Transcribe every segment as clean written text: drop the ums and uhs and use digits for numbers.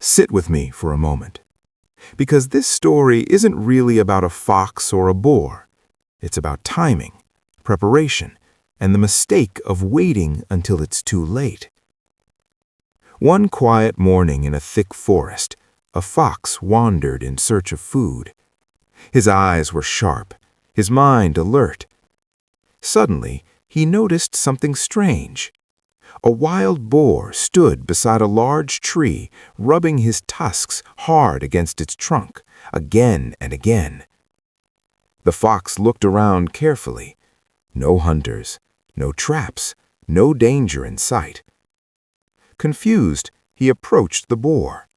Sit with me for a moment, because this story isn't really about a fox or a boar. It's about timing, preparation, and the mistake of waiting until it's too late. One quiet morning in a thick forest, a fox wandered in search of food. His eyes were sharp, his mind alert. Suddenly, he noticed something strange. A wild boar stood beside a large tree, rubbing his tusks hard against its trunk, again and again. The fox looked around carefully. No hunters, no traps, no danger in sight. Confused, he approached the boar.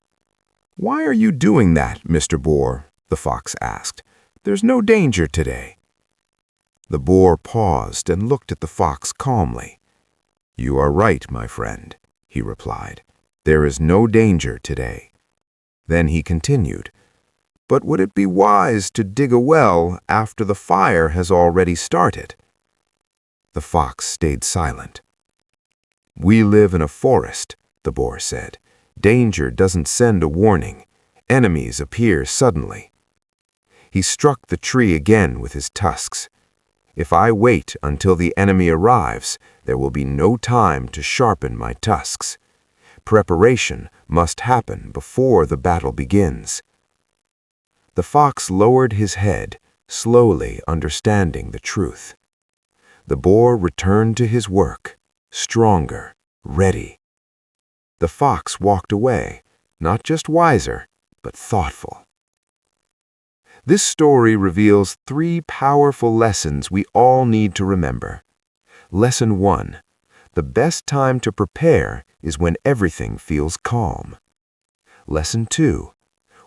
"Why are you doing that, Mr. Boar?" the fox asked. "There's no danger today." The boar paused and looked at the fox calmly. "You are right, my friend," he replied. "There is no danger today." Then he continued, "But would it be wise to dig a well after the fire has already started?" The fox stayed silent. "We live in a forest," the boar said. "Danger doesn't send a warning. Enemies appear suddenly." He struck the tree again with his tusks. "If I wait until the enemy arrives, there will be no time to sharpen my tusks. Preparation must happen before the battle begins." The fox lowered his head, slowly understanding the truth. The boar returned to his work, stronger, ready. The fox walked away, not just wiser, but thoughtful. This story reveals 3 powerful lessons we all need to remember. Lesson 1. The best time to prepare is when everything feels calm. Lesson 2.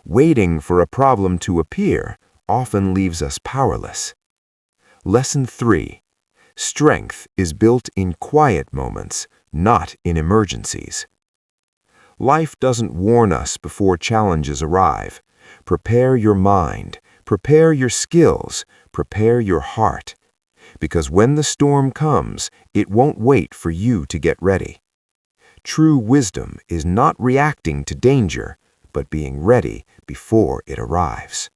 Waiting for a problem to appear often leaves us powerless. Lesson 3. Strength is built in quiet moments, not in emergencies. Life doesn't warn us before challenges arrive. Prepare your mind, prepare your skills, prepare your heart. Because when the storm comes, it won't wait for you to get ready. True wisdom is not reacting to danger, but being ready before it arrives.